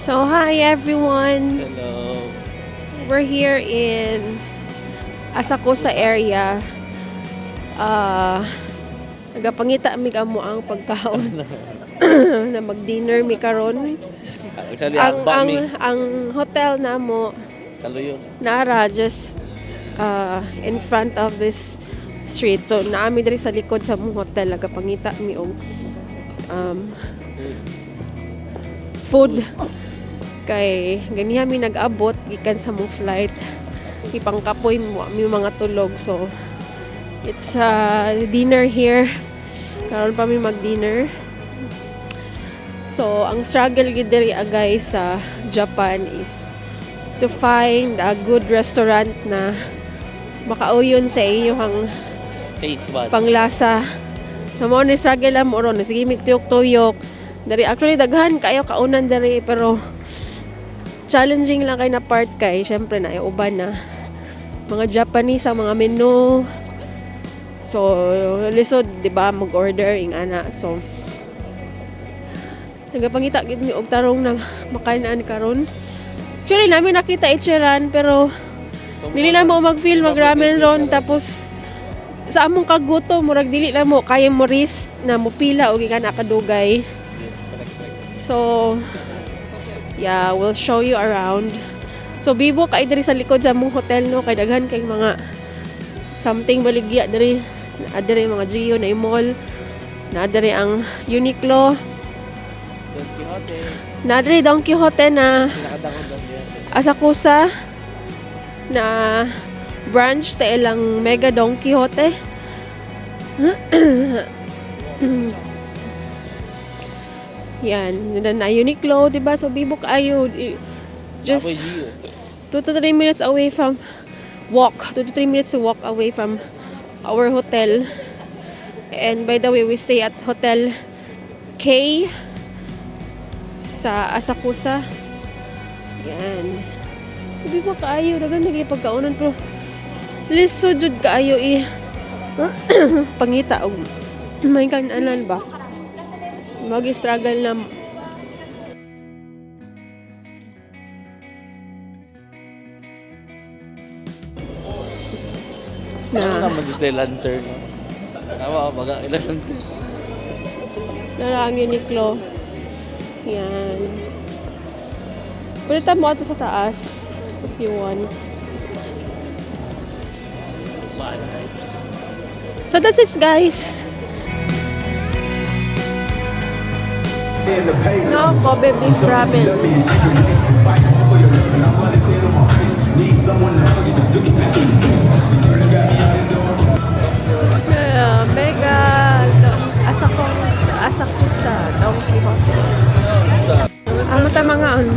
So, hi everyone. Hello. We're here in Asakusa area. Nagapangita mi kamo ang pagkaon na mag-dinner mi karon. Actually, Ang hotel namo Saluyo. nara just in front of this street. So, naami diri sa likod sa mong hotel nagapangita mi og food. Kay ganiha mi nag-abot gikan sa mong flight, ipangkapoy mo mi mga tulog. So it's dinner here, karon pa mi mag-dinner. So ang struggle gid diri guys sa Japan is to find a good restaurant na makauyon sa inyong Taste buds. panglasa. So mo ni struggle lang mo ron, sige mi tuyok-tuyok dari. Actually daghan kayo kaunan dari, pero challenging lang kay na part kay syempre na uban na mga Japanese ang mga menu. So lisod di ba mag-order ing ana. So nagapangita gid mi og tarong na makainaan karon. Actually namin nakita Ichiran, pero dili na mo mag-feel mag-ramen ron. Tapos sa among kaguto murag dili na mo kaya mo risk na mo pila og ikan akadugay. Yes, correct. So, yeah, we'll show you around. So, bibo kay diri sa likod sa mong hotel, no? Kay daghan kay mga something baligya diri. Adiri mga Gio na mall. Nadiri ang Uniqlo. Don Quixote. Nadiri Don Quixote na Pinakadangod Don Quixote. Asakusa na branch sa ilang Mega Don Quixote. Yan, na Uniqlo, diba? So, bibo kayo. Just 2 to 3 minutes away from 2 to 3 minutes to walk away from our hotel. And by the way, we stay at Hotel K sa Asakusa. Yan. Bibo kaayo, dagan naging pagkaunan, pero lisod jud kaayo pangita og may kananan ba? Mag-struggle na Ano naman just the lantern. Tawa, baga lantern. ang Uniqlo. Yan. Pwede mo ito sa taas if you want. So that's it, guys. No, Kobe beef ramen. Mega Asakusa Don Quixote. Ano ta mga ano?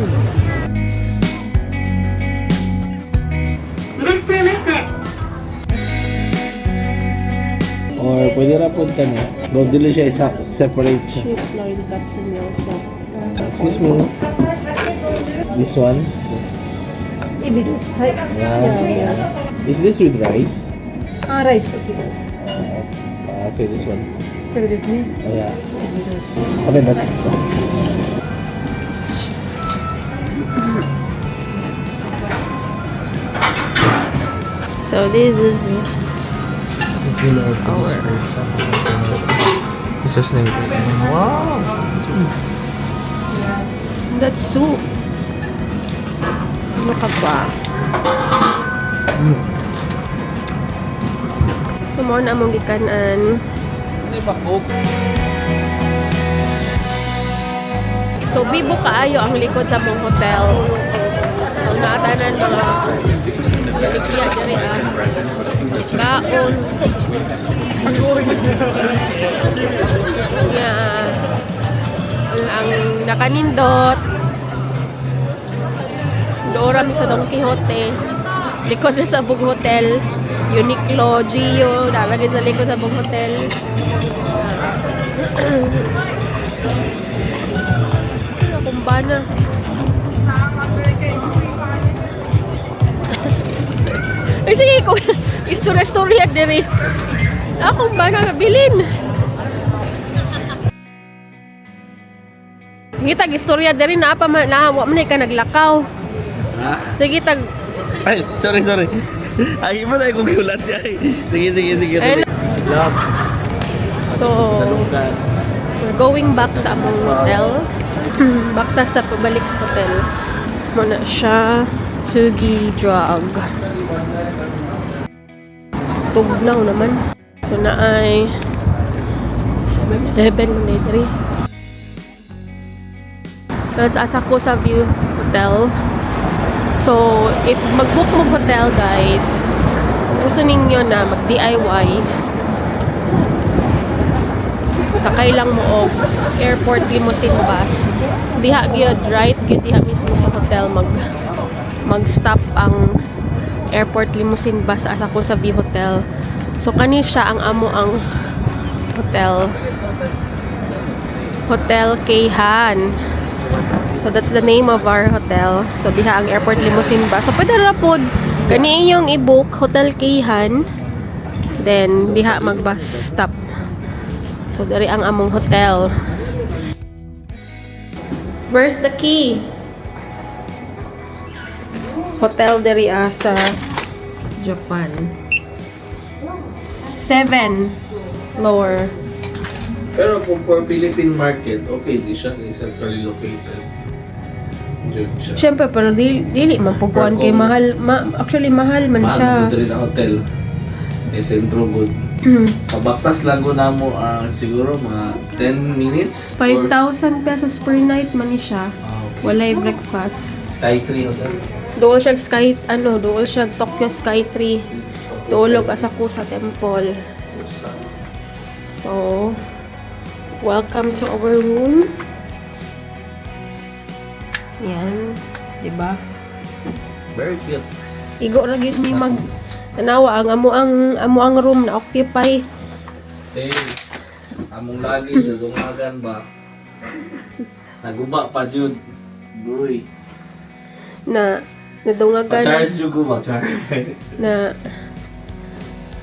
Or pwede rapod ka niya. Bro, dili siya separate siya. Cheap loin katsu miso. Excuse me. This one. Ibidus. Hi. Yeah. Is this with rice? Rice. Okay. Okay, this one. Pero this me. Oh yeah. I mean, that's it. So this is This is name. Wow. that soup. Ano ka ba? Tumo na among gikanan. Ano ba coke? So bibo kaayo ang likod sa mong hotel. So naatanan mga iya diri kaon. Yeah. Ang nakanindot. Dora mi sa Don Quixote. Likod na sa Bug Hotel. Uniqlo, Gio, nalagay sa likod sa Bug Hotel. Kumbana. Ay sige ko. Istorya diri. Akong ba nga nabilin? Kita istorya diri na pa man na wa man ka naglakaw. Ha? Sige tag Ay, sorry. Ay, mo na kong gulat ay. Sige. Ayun. Love. so Talunggan. we're going back sa among hotel. Back ta sa pabalik sa hotel. Muna siya Sugi Drug. Tugnaw naman. So na ay 7-Eleven mo na diri. So it's Asakusa View Hotel. So if mag-book mo hotel guys, gusto ninyo na mag-DIY, sakay lang mo og airport limousine bus. Diha gyud right gyud diha mismo sa hotel mag-stop ang airport limousine bus sa Asakusa View Hotel. So kani siya ang amo ang hotel. Hotel Keihan. So that's the name of our hotel. So diha ang airport limousine bus. So pwede ra pod kani inyong i-book Hotel Keihan. Then diha mag-bus stop. So dari ang among hotel. Where's the key? Hotel diri sa Japan. 7 floor. Pero kung for Philippine market, okay, di siya centrally located. Diyan siya. Siyempre, pero dili man pugkuan kay mahal. Actually, mahal man siya. Mahal mo rin ang hotel. Sentro good. Kabaktas lang ko na mo siguro mga 10 minutes. 5,000 pesos per night man ni siya. Okay. Walay breakfast. Skytree Hotel. Dool siya Tokyo Skytree. Tulog Asakusa Temple. So, welcome to our room. Yan, 'di ba? Very cute. Igo ra gyud ni mag tanawa ang amo ang room na occupy. Hey, among lagi sa dungagan ba? Naguba pa jud. Boy. Na nadungagan Pa-charge jud ko ba? Charge. na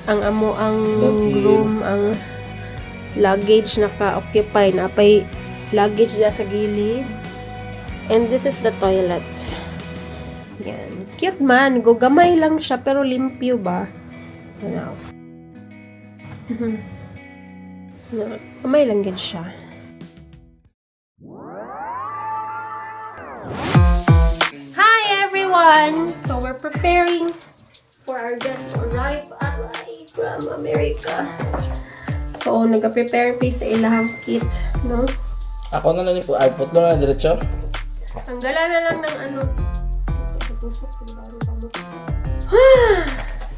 ang amo ang Lucky. room ang luggage naka-occupy na pay luggage dyan sa gilid. And this is the toilet. Yan. Cute man. Gugamay lang siya pero limpyo ba? Ano? Gamay lang yan siya. Hi everyone! So we're preparing for our guests to arrive from America. So nag-prepare pa sa ilahang kit, no? Ako na lang po. Ay, putlo na diretso. Tanggalan na lang ng ano.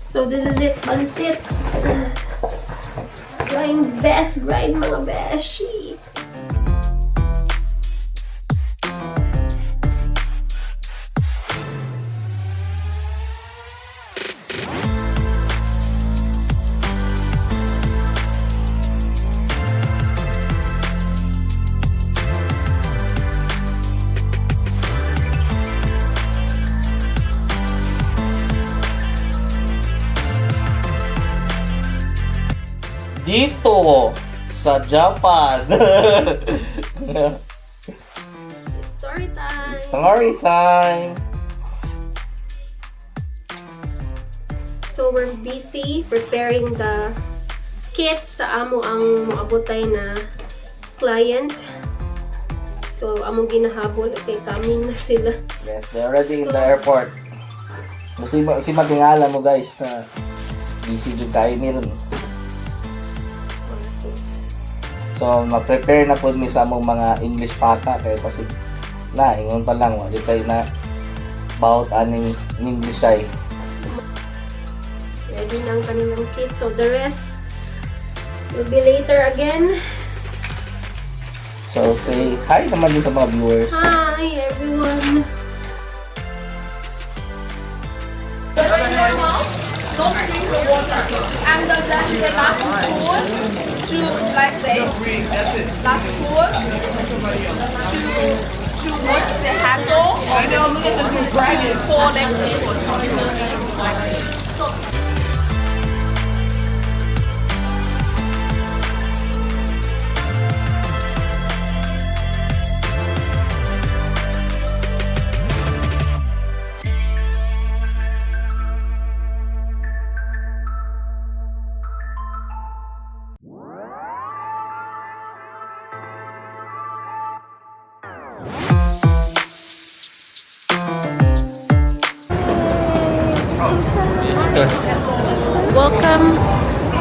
So this is it, pansit. Grind mga beshi. Dito sa Japan. Story time. Story time. So we're busy preparing the kit sa amo ang moabotay na client. So among ginahabol kay coming na sila. Yes, they're already in the airport. Kasi matingala mo guys na busy dyan tayo meron. So, ma-prepare na po mi sa among mga English pata kaya kasi na, ingon pa lang, wali tayo na about aning English ay. Ready na ang kanilang kit. So the rest will be later again. So, say hi naman din sa mga viewers. Hi everyone! Go drink the water. And then the last spoon to like this. Last spoon to wash the handle. I know, look at the new dragon. For next week.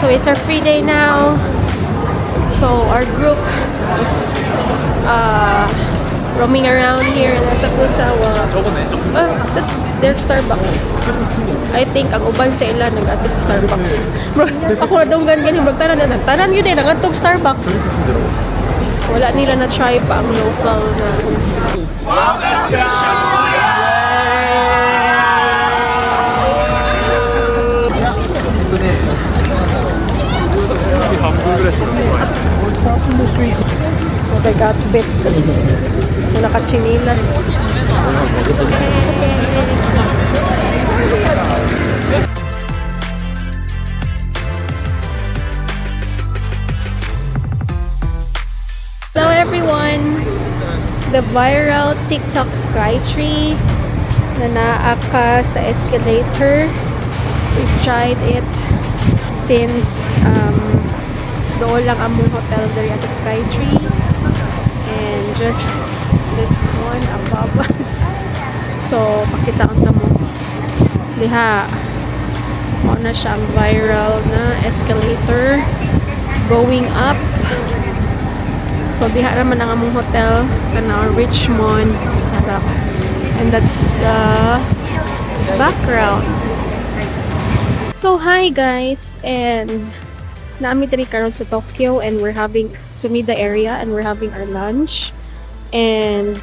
So it's our free day now. So our group is roaming around here in Asakusa. That's their Starbucks. I think ang uban sa ila nag-ato sa Starbucks. Bro, ako na dunggan ganyan. Bro, tanan yun eh. Nag-atog Starbucks. Wala nila na-try pa ang local na. Oh, I got bit. Wala ka chinilas. Hello everyone! The viral TikTok Skytree na naa ka sa escalator. We've tried it since doon lang among hotel there at the Skytree. And just this one above. So, pakita ko mo. Diha, ako na siyang viral na escalator going up. So, diha naman ang among hotel na Richmond. And that's the background. So, hi guys! And naami tani karon sa Tokyo and we're having Sumida area and we're having our lunch. And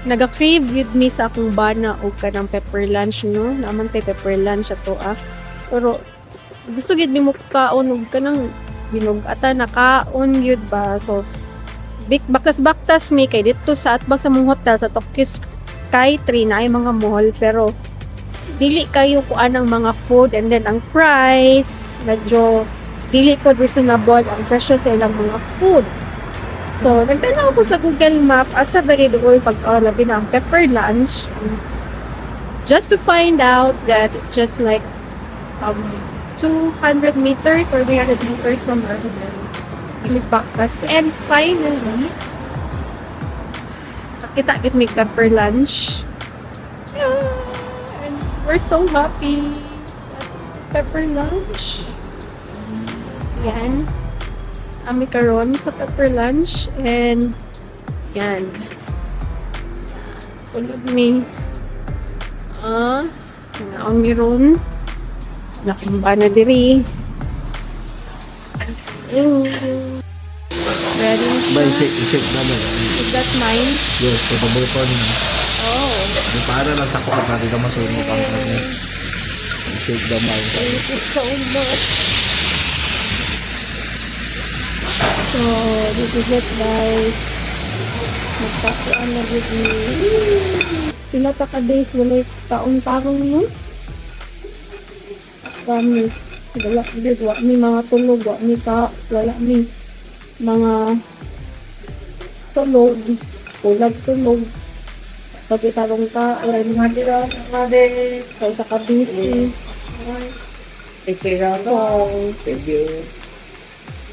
naga-crave with me sa akong bana o kanang pepper lunch, no? Naman tay pepper lunch ato Pero gusto gid mi mo kaon og kanang binugatan na kaon yun ba. So baktas-baktas mi kay dito sa atbag sa mong hotel sa Tokyo Skytree na ay mga mall pero dili kayo kuan ang mga food and then ang price medyo dili po reasonable ang presyo sa ilang mga food. So, nagtanaw ko sa Google Map asa ba doon pag-labi na ang pepper lunch just to find out that it's just like 200 meters or 300 meters from our hotel. Baktas. And finally, nakita gid may pepper lunch. Yeah. And we're so happy. Pepper lunch. Yan. Ami karon sa pepper lunch and yan. Sulod mi. Naon mi ron. Nakimba na diri. Ready? Ba, i-check naman. Is that mine? Yes, sa paborito niya. Oh. Di para lang sa kuha, pati ka masunog ang kanya. I-check naman. Thank you so much. So, this is it guys. Magpakuan na dito ni. Pila pa ka days, wala taon-tarong no? Kami, wala dito, wala ni mga tulog, wala ni mga tulog, tulog. Pag itarong ka, wala ni mga kaya sa kabisi.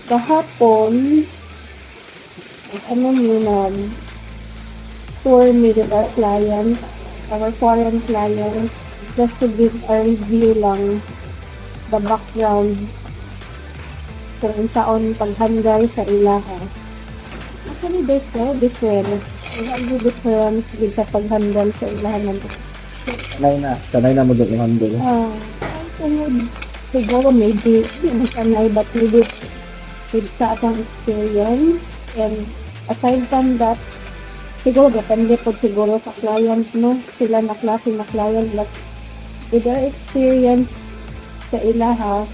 Kahapon, ano muna, tour me with our clients, our foreign clients, just to give a review lang the background kung saan paghandle sa ilaha. Actually, there's no difference. Wala yung difference with sa paghandle sa ilaha natin. Sanay na mo doon yung handle. Siguro maybe, hindi sanay, but maybe with sa atang experience. And aside from that, siguro depende po siguro sa client, no? Sila na klase na client, but with their experience sa ilaha,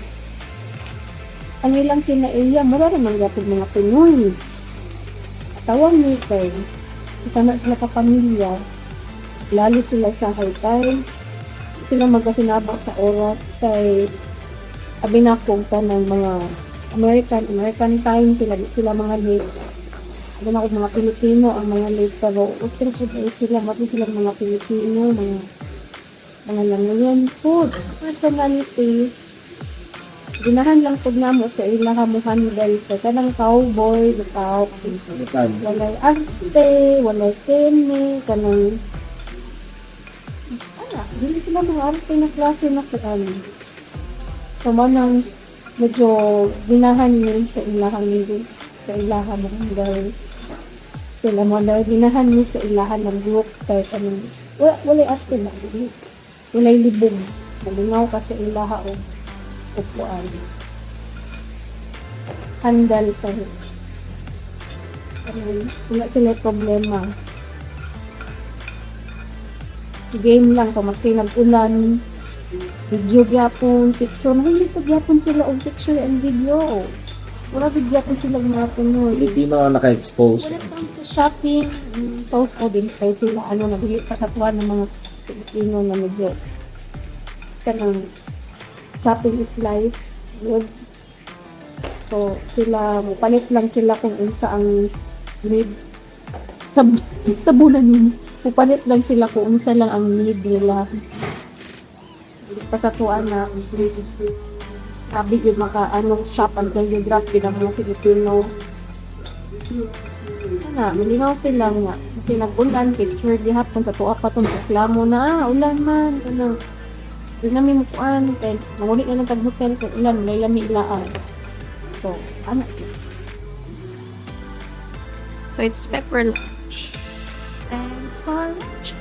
ang ilang kinaiya, marami man gatid mga Pinoy. Atawang ni kay, sana sila ka pamilya, lalo sila sa hotel, sila magkasinabak sa oras kay abinakong ka ng mga American time, sila mga late. Ano na mga Pilipino ang mga late, pero okay sila, mati sila mga Pilipino, mga langayan food, personality. Ginahan lang po na mo sa ilaha mo handle sa kanang cowboy, bitaw, walay arte, walay keme, kanang hindi sila mga arte na klase na kailan. So, manang medyo ginahan yun sa ilahan nila. Sa ilahan ng dahil sila mo dahil ginahan yun sa ilahan ng group kahit anong wala atin na wala libong malingaw ka sa ilaha o upuan handal pa rin. Wala sila problema. Game lang, so maski nag-ulan, video gyapon, picture, hindi pa gyapon sila og picture and video. Wala gyapon sila gyapon nun. Filipino naka-expose. Wala pang sa shopping, so din kayo sila, nagigit kasatuan ng mga Pilipino na medyo kanang shopping is life. Good. So, sila, palit lang sila kung unsa ang need sa bulan yun. Pupalit lang sila kung unsa lang ang need nila. Pasatuan na sabi yun shop until you drop din ang mga Filipino. Malinaw sila nga. Kasi nag-ulan, picture di hapon sa tuwa pa itong reklamo na, ulan man. Hindi namin mukuan. Kaya mangulit na ng tag-hotel sa ulan, may lami ilaan. So, So, it's pepper lunch. And lunch.